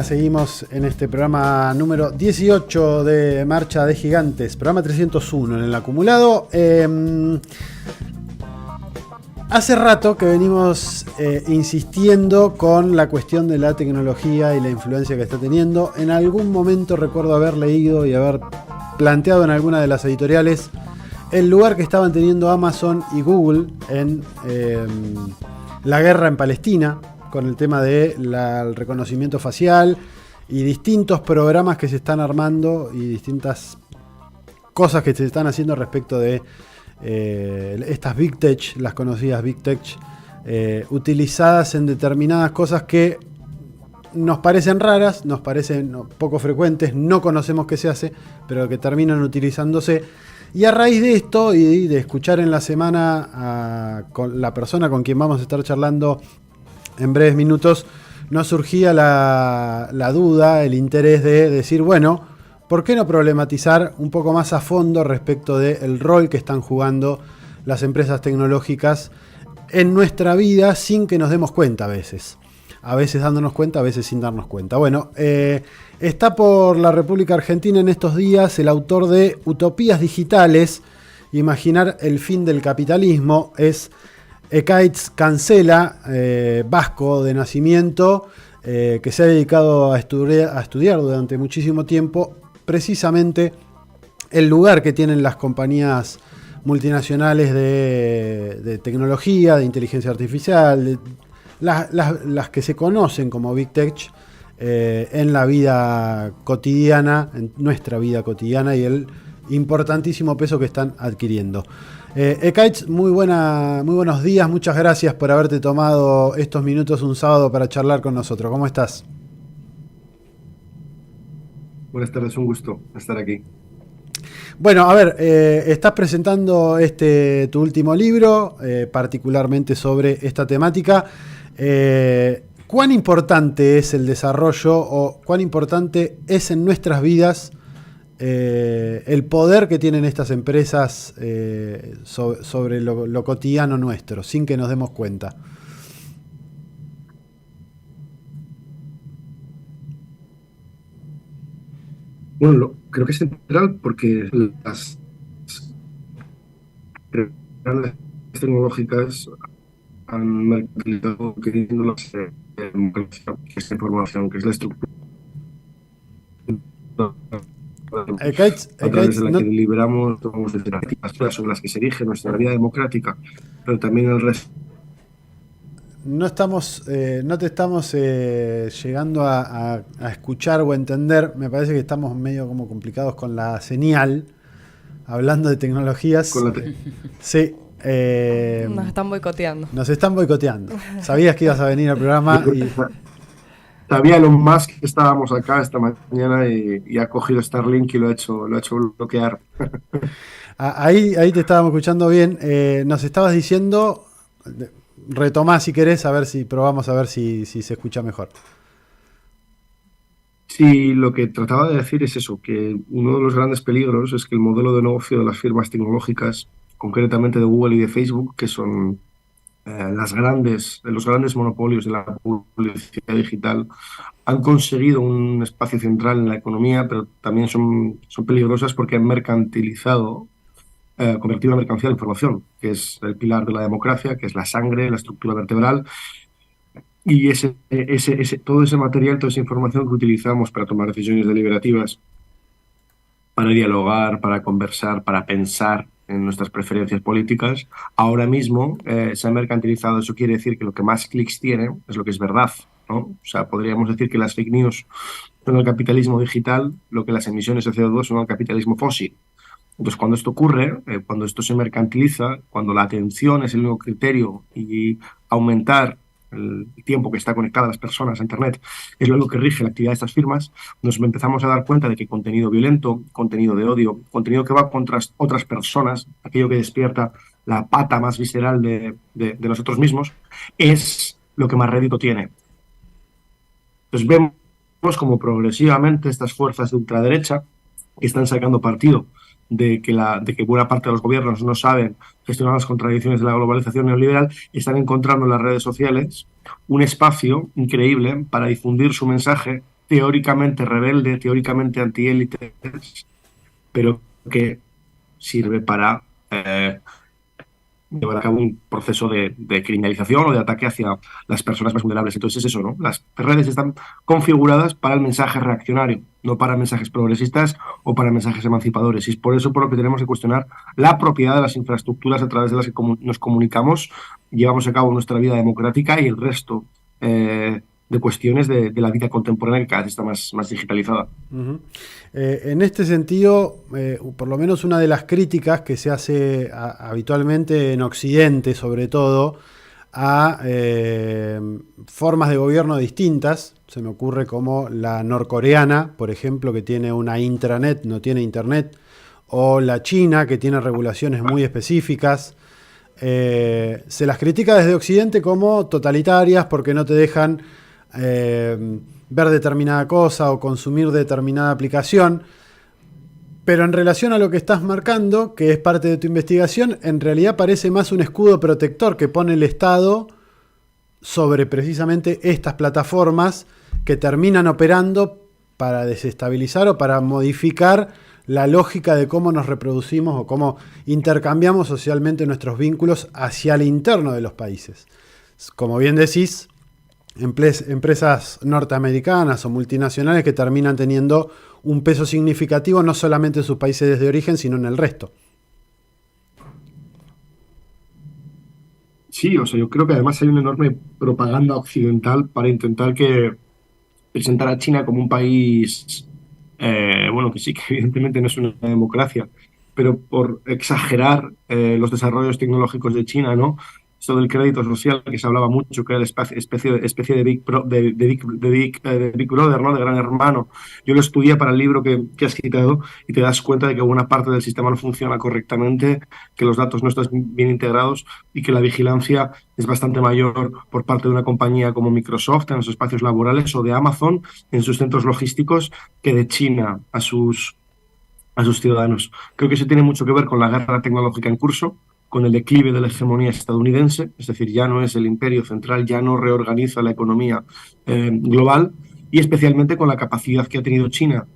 Seguimos en este programa número 18 de Marcha de Gigantes, programa 301 en el acumulado. Hace rato que venimos insistiendo con la cuestión de la tecnología y la influencia que está teniendo. En algún momento recuerdo haber leído y haber planteado en alguna de las editoriales el lugar que estaban teniendo Amazon y Google en la guerra en Palestina, con el tema del reconocimiento facial y distintos programas que se están armando y distintas cosas que se están haciendo respecto de estas Big Tech, las conocidas Big Tech, utilizadas en determinadas cosas que nos parecen raras, nos parecen poco frecuentes, no conocemos qué se hace, pero que terminan utilizándose. Y a raíz de esto y de escuchar en la semana con la persona con quien vamos a estar charlando en breves minutos, nos surgía la duda, el interés de decir, bueno, ¿por qué no problematizar un poco más a fondo respecto del rol que están jugando las empresas tecnológicas en nuestra vida sin que nos demos cuenta a veces? A veces dándonos cuenta, a veces sin darnos cuenta. Bueno, está por la República Argentina en estos días el autor de Utopías Digitales, Imaginar el fin del capitalismo, es Ekaitz Cancela, vasco de nacimiento, que se ha dedicado a estudiar durante muchísimo tiempo precisamente el lugar que tienen las compañías multinacionales de tecnología, de inteligencia artificial, las que se conocen como Big Tech, en la vida cotidiana, en nuestra vida cotidiana, y el importantísimo peso que están adquiriendo. Ekaitz, muy buenos días, muchas gracias por haberte tomado estos minutos un sábado para charlar con nosotros. ¿Cómo estás? Buenas tardes, un gusto estar aquí. Bueno, a ver, estás presentando tu último libro, particularmente sobre esta temática. ¿Cuán importante es el desarrollo o cuán importante es en nuestras vidas el poder que tienen estas empresas sobre lo cotidiano nuestro, sin que nos demos cuenta? Bueno, creo que es central porque las grandes tecnológicas han mercantilizado queriendo esta información, que es la estructura a través de la que deliberamos, tomamos decisiones sobre las que se erige nuestra vida democrática, pero también el resto. No te estamos llegando a escuchar o a entender. Me parece que estamos medio como complicados con la señal, hablando de tecnologías. Sí. Nos están boicoteando. Nos están boicoteando. Sabías que ibas a venir al programa y... Sabía Elon Musk que estábamos acá esta mañana y ha cogido Starlink y lo ha hecho bloquear. Ahí te estábamos escuchando bien. Nos estabas diciendo, retomá si querés, probamos a ver si se escucha mejor. Sí, lo que trataba de decir es eso, que uno de los grandes peligros es que el modelo de negocio de las firmas tecnológicas, concretamente de Google y de Facebook, que son los grandes monopolios de la publicidad digital, han conseguido un espacio central en la economía, pero también son peligrosas porque han mercantilizado, convertido la mercancía en información, que es el pilar de la democracia, que es la sangre, la estructura vertebral, y todo ese material, toda esa información que utilizamos para tomar decisiones deliberativas, para dialogar, para conversar, para pensar en nuestras preferencias políticas, ahora mismo se ha mercantilizado. Eso quiere decir que lo que más clics tiene es lo que es verdad, ¿no? O sea, podríamos decir que las fake news son el capitalismo digital, lo que las emisiones de CO2 son el capitalismo fósil. Entonces, cuando esto ocurre, cuando esto se mercantiliza, cuando la atención es el único criterio y aumentar el tiempo que está conectada las personas a Internet es lo que rige la actividad de estas firmas, nos empezamos a dar cuenta de que contenido violento, contenido de odio, contenido que va contra otras personas, aquello que despierta la pata más visceral de nosotros mismos, es lo que más rédito tiene. Entonces vemos como progresivamente estas fuerzas de ultraderecha que están sacando partido de que buena parte de los gobiernos no saben gestionar las contradicciones de la globalización neoliberal, están encontrando en las redes sociales un espacio increíble para difundir su mensaje teóricamente rebelde, teóricamente antiélites, pero que sirve para llevar a cabo un proceso de criminalización o de ataque hacia las personas más vulnerables. Entonces es eso, ¿no? Las redes están configuradas para el mensaje reaccionario, no para mensajes progresistas o para mensajes emancipadores. Y es por eso por lo que tenemos que cuestionar la propiedad de las infraestructuras a través de las que nos comunicamos, llevamos a cabo nuestra vida democrática y el resto de cuestiones de la vida contemporánea que cada vez está más digitalizada. Uh-huh. En este sentido, por lo menos una de las críticas que se hace habitualmente en Occidente, sobre todo, a formas de gobierno distintas, se me ocurre como la norcoreana, por ejemplo, que tiene una intranet, no tiene internet, o la China, que tiene regulaciones muy específicas. Se las critica desde Occidente como totalitarias porque no te dejan ver determinada cosa o consumir determinada aplicación, pero en relación a lo que estás marcando, que es parte de tu investigación, en realidad parece más un escudo protector que pone el Estado sobre precisamente estas plataformas que terminan operando para desestabilizar o para modificar la lógica de cómo nos reproducimos o cómo intercambiamos socialmente nuestros vínculos hacia el interno de los países. Como bien decís, empresas norteamericanas o multinacionales que terminan teniendo un peso significativo no solamente en sus países de origen, sino en el resto. Sí, o sea, yo creo que además hay una enorme propaganda occidental para intentar presentar a China como un país, bueno, que sí, que evidentemente no es una democracia, pero por exagerar los desarrollos tecnológicos de China, ¿no? Esto del crédito social que se hablaba mucho, que era la especie de Big Brother, ¿no? De Gran Hermano. Yo lo estudié para el libro que has citado y te das cuenta de que buena parte del sistema no funciona correctamente, que los datos no están bien integrados y que la vigilancia es bastante mayor por parte de una compañía como Microsoft en los espacios laborales o de Amazon en sus centros logísticos que de China a sus ciudadanos. Creo que eso tiene mucho que ver con la guerra tecnológica en curso, con el declive de la hegemonía estadounidense, es decir, ya no es el imperio central, ya no reorganiza la economía global, y especialmente con la capacidad que ha tenido China,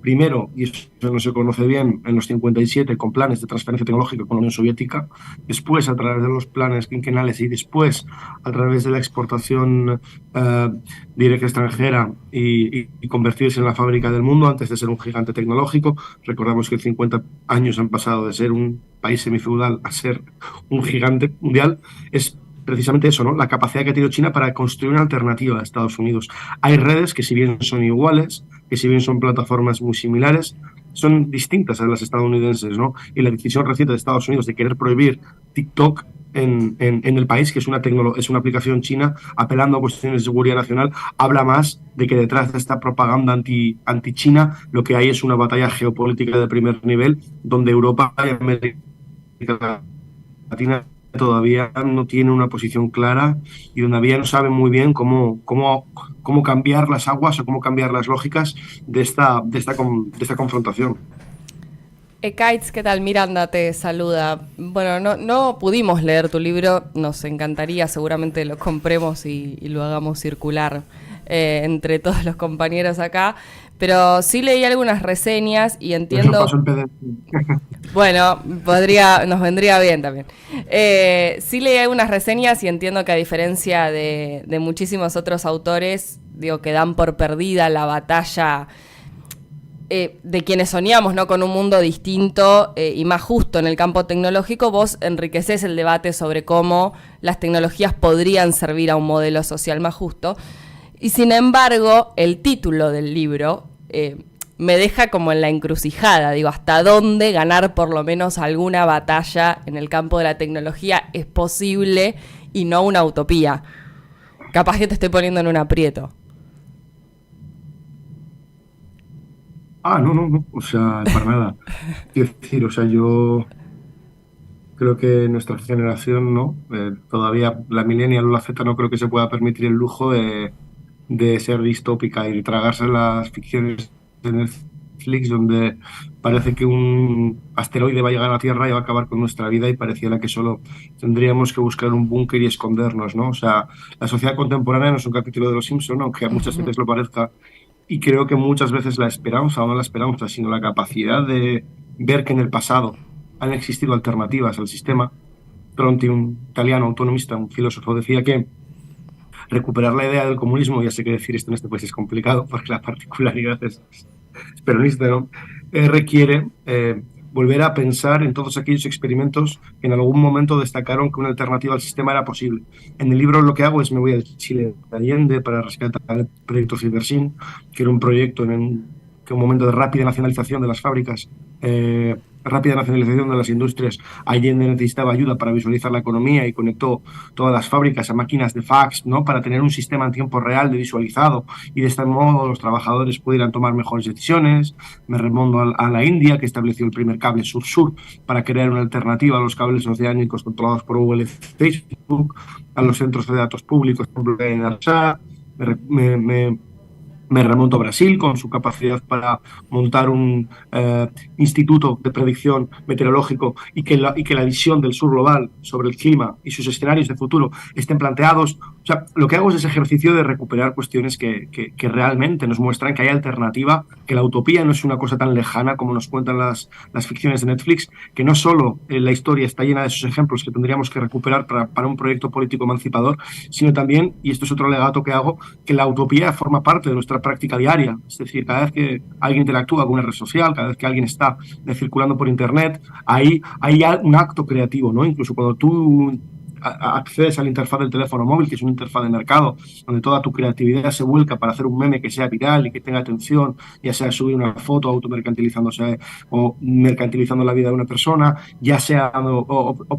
primero, y eso no se conoce bien, en los 57 con planes de transferencia tecnológica con la Unión Soviética, después a través de los planes quinquenales y después a través de la exportación directa extranjera y convertirse en la fábrica del mundo antes de ser un gigante tecnológico. Recordamos que en 50 años han pasado de ser un país semifeudal a ser un gigante mundial. Es precisamente eso, ¿no? La capacidad que ha tenido China para construir una alternativa a Estados Unidos. Hay redes que si bien son iguales, que si bien son plataformas muy similares, son distintas a las estadounidenses, ¿no? Y la decisión reciente de Estados Unidos de querer prohibir TikTok en el país, que es una aplicación china, apelando a cuestiones de seguridad nacional, habla más de que detrás de esta propaganda anti-China lo que hay es una batalla geopolítica de primer nivel, donde Europa y América Latina todavía no tiene una posición clara y todavía no saben muy bien cómo cambiar las aguas o cómo cambiar las lógicas de esta confrontación. Kites, ¿qué tal? Miranda te saluda. Bueno, no pudimos leer tu libro, nos encantaría, seguramente lo compremos y lo hagamos circular entre todos los compañeros acá, pero sí leí algunas reseñas y entiendo... Bueno, nos vendría bien también. Sí leí algunas reseñas y entiendo que a diferencia de muchísimos otros autores, digo, que dan por perdida la batalla de quienes soñamos, ¿no?, con un mundo distinto y más justo en el campo tecnológico, vos enriquecés el debate sobre cómo las tecnologías podrían servir a un modelo social más justo. Y sin embargo, el título del libro me deja como en la encrucijada. Digo, ¿hasta dónde ganar por lo menos alguna batalla en el campo de la tecnología es posible y no una utopía? Capaz que te estoy poniendo en un aprieto. No, o sea, para nada. Quiero decir, o sea, yo creo que nuestra generación, ¿no? Todavía la millennial o la Z no creo que se pueda permitir el lujo de ser distópica y de tragarse las ficciones de Netflix donde parece que un asteroide va a llegar a la Tierra y va a acabar con nuestra vida y pareciera que solo tendríamos que buscar un búnker y escondernos, ¿no? O sea, la sociedad contemporánea no es un capítulo de Los Simpson, aunque a muchas veces lo parezca. y creo que muchas veces la esperanza, o no la esperanza, sino la capacidad de ver que en el pasado han existido alternativas al sistema. Tronti, un italiano autonomista, un filósofo, decía que recuperar la idea del comunismo, ya sé que decir esto en este país es complicado porque la particularidad es peronista, ¿no? Requiere volver a pensar en todos aquellos experimentos que en algún momento destacaron que una alternativa al sistema era posible. En el libro lo que hago es me voy al Chile de Allende para rescatar el proyecto Cibersyn, que era un proyecto en un momento de rápida nacionalización de las fábricas, rápida nacionalización de las industrias. Allende necesitaba ayuda para visualizar la economía y conectó todas las fábricas a máquinas de fax, ¿no? Para tener un sistema en tiempo real de visualizado, y de este modo los trabajadores pudieran tomar mejores decisiones. Me remonto a la India, que estableció el primer cable sur-sur para crear una alternativa a los cables oceánicos controlados por Google y Facebook, a los centros de datos públicos, por ejemplo, en Arsa. Me remonto a Brasil con su capacidad para montar un instituto de predicción meteorológico y que la visión del sur global sobre el clima y sus escenarios de futuro estén planteados. O sea, lo que hago es ese ejercicio de recuperar cuestiones que realmente nos muestran que hay alternativa, que la utopía no es una cosa tan lejana como nos cuentan las ficciones de Netflix, que no solo la historia está llena de esos ejemplos que tendríamos que recuperar para un proyecto político emancipador, sino también, y esto es otro legato que hago, que la utopía forma parte de nuestra práctica diaria. Es decir, cada vez que alguien interactúa con una red social, cada vez que alguien está circulando por internet, hay un acto creativo, ¿no? Incluso cuando tú accedes a la interfaz del teléfono móvil, que es una interfaz de mercado, donde toda tu creatividad se vuelca para hacer un meme que sea viral y que tenga atención, ya sea subir una foto automercantilizándose o mercantilizando la vida de una persona, ya sea dando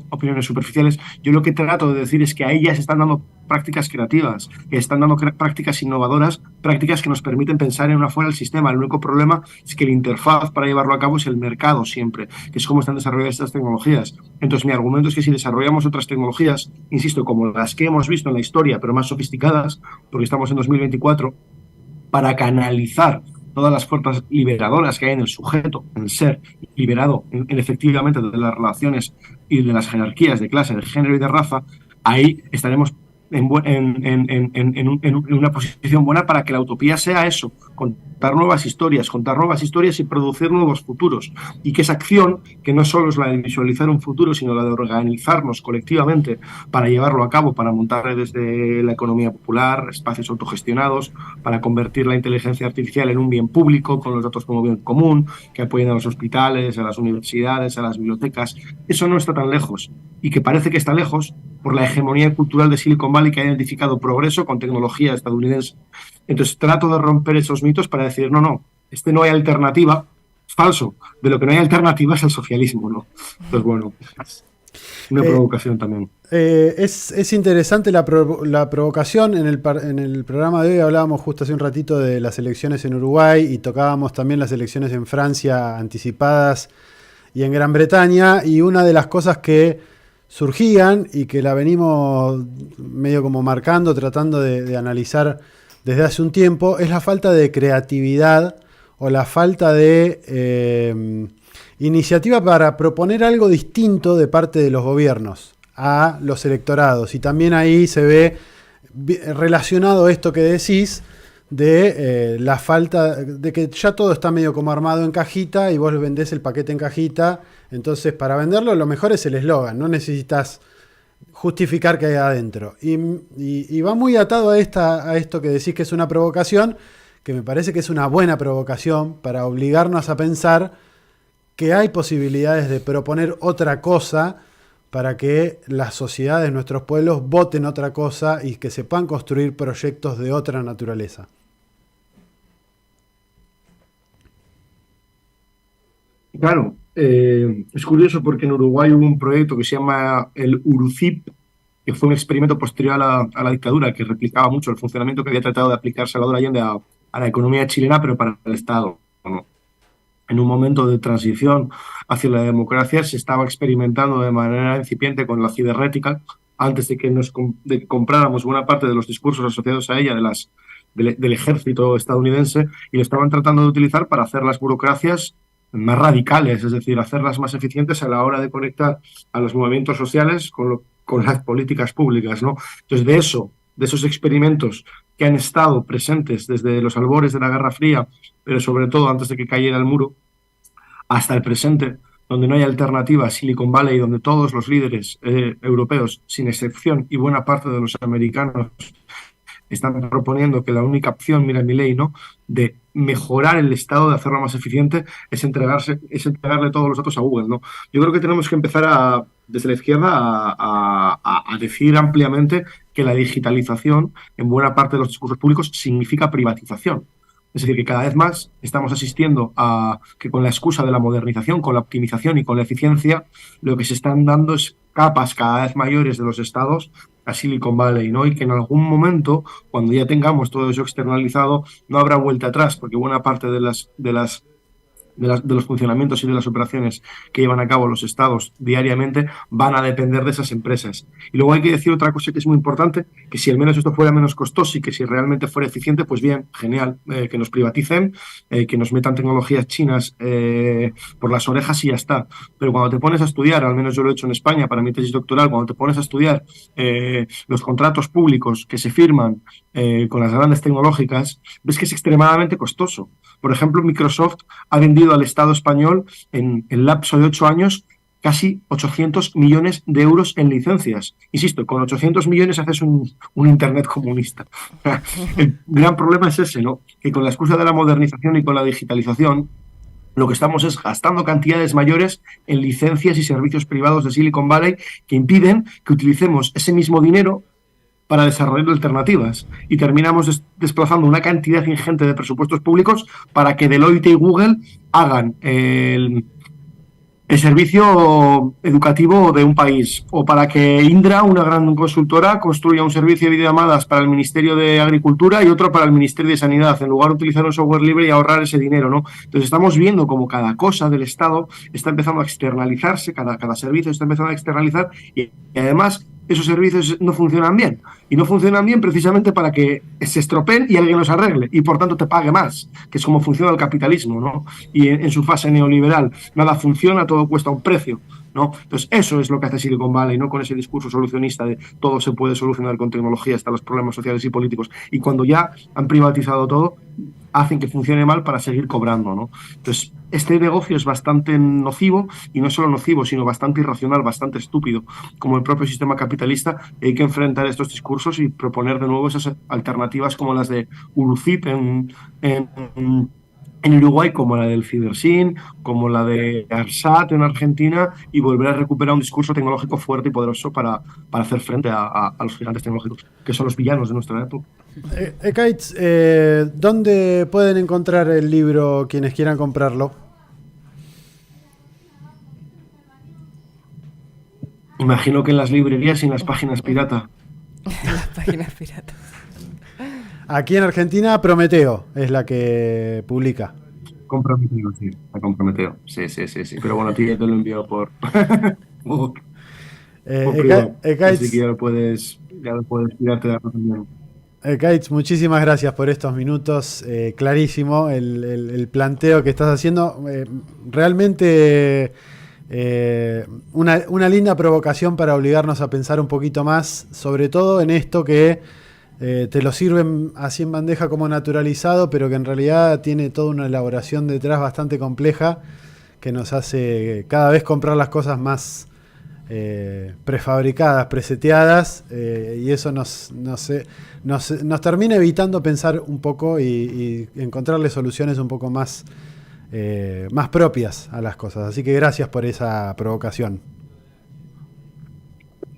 opiniones superficiales. Yo lo que trato de decir es que ahí ya se están dando prácticas creativas, que están dando prácticas innovadoras, prácticas que nos permiten pensar en una fuera del sistema. El único problema es que la interfaz para llevarlo a cabo es el mercado siempre, que es cómo están desarrolladas estas tecnologías. Entonces mi argumento es que si desarrollamos otras tecnologías, insisto, como las que hemos visto en la historia, pero más sofisticadas, porque estamos en 2024, para canalizar todas las fuerzas liberadoras que hay en el sujeto, en el ser liberado efectivamente de las relaciones y de las jerarquías de clase, de género y de raza, ahí estaremos en una posición buena para que la utopía sea eso, contar nuevas historias y producir nuevos futuros, y que esa acción, que no solo es la de visualizar un futuro, sino la de organizarnos colectivamente para llevarlo a cabo, para montar desde la economía popular espacios autogestionados, para convertir la inteligencia artificial en un bien público, con los datos como bien común, que apoyen a los hospitales, a las universidades, a las bibliotecas. Eso no está tan lejos, y que parece que está lejos por la hegemonía cultural de Silicon Valley, que ha identificado progreso con tecnología estadounidense. Entonces trato de romper esos mitos para decir, no, no hay alternativa, es falso. De lo que no hay alternativa es el socialismo, ¿no? Entonces, bueno, es una provocación también. Es interesante la provocación. En el programa de hoy hablábamos justo hace un ratito de las elecciones en Uruguay y tocábamos también las elecciones en Francia anticipadas y en Gran Bretaña, y una de las cosas que surgían y que la venimos medio como marcando, tratando de analizar desde hace un tiempo, es la falta de creatividad o la falta de iniciativa para proponer algo distinto de parte de los gobiernos a los electorados. Y también ahí se ve relacionado esto que decís de la falta de que ya todo está medio como armado en cajita y vos vendés el paquete en cajita. Entonces, para venderlo, lo mejor es el eslogan, no necesitas justificar qué hay adentro. Y va muy atado a esto que decís que es una provocación, que me parece que es una buena provocación para obligarnos a pensar que hay posibilidades de proponer otra cosa para que las sociedades, nuestros pueblos, voten otra cosa y que se puedan construir proyectos de otra naturaleza. Claro, es curioso porque en Uruguay hubo un proyecto que se llama el URUCIP, que fue un experimento posterior a la dictadura, que replicaba mucho el funcionamiento que había tratado de aplicar Salvador Allende a la economía chilena, pero para el Estado, ¿no? En un momento de transición hacia la democracia se estaba experimentando de manera incipiente con la cibernética, antes de que compráramos buena parte de los discursos asociados a ella del ejército estadounidense, y lo estaban tratando de utilizar para hacer las burocracias más radicales, es decir, hacerlas más eficientes a la hora de conectar a los movimientos sociales con las políticas públicas, ¿no? Entonces, de esos experimentos que han estado presentes desde los albores de la Guerra Fría, pero sobre todo antes de que cayera el muro, hasta el presente, donde no hay alternativa, Silicon Valley, donde todos los líderes europeos, sin excepción, y buena parte de los americanos, están proponiendo que la única opción, mira mi ley, ¿no?, de mejorar el Estado, de hacerlo más eficiente, es entregarle todos los datos a Google, ¿no? Yo creo que tenemos que empezar desde la izquierda a decir ampliamente que la digitalización en buena parte de los discursos públicos significa privatización. Es decir, que cada vez más estamos asistiendo a que con la excusa de la modernización, con la optimización y con la eficiencia, lo que se están dando es capas cada vez mayores de los estados a Silicon Valley, ¿no? Y que en algún momento, cuando ya tengamos todo eso externalizado, no habrá vuelta atrás, porque buena parte de los funcionamientos y de las operaciones que llevan a cabo los estados diariamente van a depender de esas empresas. Y luego hay que decir otra cosa que es muy importante, que si al menos esto fuera menos costoso y que si realmente fuera eficiente, pues bien, genial, que nos privaticen, que nos metan tecnologías chinas por las orejas y ya está. Pero cuando te pones a estudiar, al menos yo lo he hecho en España para mi tesis doctoral, cuando te pones a estudiar los contratos públicos que se firman con las grandes tecnológicas, ves que es extremadamente costoso. Por ejemplo, Microsoft ha vendido al Estado español en el lapso de 8 años casi 800 millones de euros en licencias. Insisto, con 800 millones haces un Internet comunista. El gran problema es ese, ¿no? Que con la excusa de la modernización y con la digitalización, lo que estamos es gastando cantidades mayores en licencias y servicios privados de Silicon Valley que impiden que utilicemos ese mismo dinero para desarrollar alternativas y terminamos desplazando una cantidad ingente de presupuestos públicos para que Deloitte y Google hagan el servicio educativo de un país, o para que Indra, una gran consultora, construya un servicio de videollamadas para el Ministerio de Agricultura y otro para el Ministerio de Sanidad, en lugar de utilizar un software libre y ahorrar ese dinero, ¿no? Entonces estamos viendo como cada cosa del Estado está empezando a externalizarse, cada servicio está empezando a externalizar y además esos servicios no funcionan bien. Y no funcionan bien precisamente para que se estropeen y alguien los arregle y por tanto te pague más, que es como funciona el capitalismo, ¿no? Y en su fase neoliberal nada funciona, todo cuesta un precio, ¿no? Entonces eso es lo que hace Silicon Valley, ¿no? Con ese discurso solucionista de todo se puede solucionar con tecnología hasta los problemas sociales y políticos. Y cuando ya han privatizado todo, hacen que funcione mal para seguir cobrando, ¿no? Entonces, este negocio es bastante nocivo, y no solo nocivo, sino bastante irracional, bastante estúpido, como el propio sistema capitalista. Y hay que enfrentar estos discursos y proponer de nuevo esas alternativas como las de Urucip en Uruguay, como la del Fidersin, como la de ARSAT en Argentina, y volver a recuperar un discurso tecnológico fuerte y poderoso para hacer frente a los gigantes tecnológicos, que son los villanos de nuestra época. Ekaitz, ¿dónde pueden encontrar el libro quienes quieran comprarlo? Imagino que en las librerías y en las páginas pirata. Las páginas piratas. Aquí en Argentina, Prometeo es la que publica. Comprometeo, sí. La Comprometeo. Sí. Pero bueno, a ti ya te lo envío por privado. Así que ya lo puedes tirarte de la también. Ekaitz, muchísimas gracias por estos minutos. Clarísimo el planteo que estás haciendo. Realmente una linda provocación para obligarnos a pensar un poquito más, sobre todo en esto que te lo sirven así en bandeja como naturalizado, pero que en realidad tiene toda una elaboración detrás bastante compleja que nos hace cada vez comprar las cosas más prefabricadas, preseteadas, y eso nos termina evitando pensar un poco y encontrarle soluciones un poco más propias a las cosas. Así que gracias por esa provocación.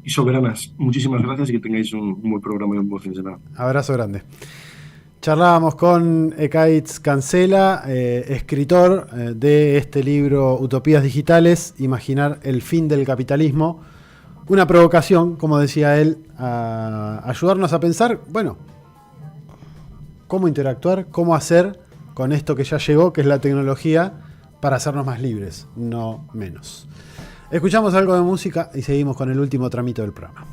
Y soberanas. Muchísimas gracias y que tengáis un buen programa y un buen fin de semana. Abrazo grande. Charlábamos con Ekaitz Cancela, escritor de este libro Utopías Digitales, Imaginar el fin del capitalismo. Una provocación, como decía él, a ayudarnos a pensar, bueno, cómo interactuar, cómo hacer con esto que ya llegó, que es la tecnología, para hacernos más libres, no menos. Escuchamos algo de música y seguimos con el último tramito del programa.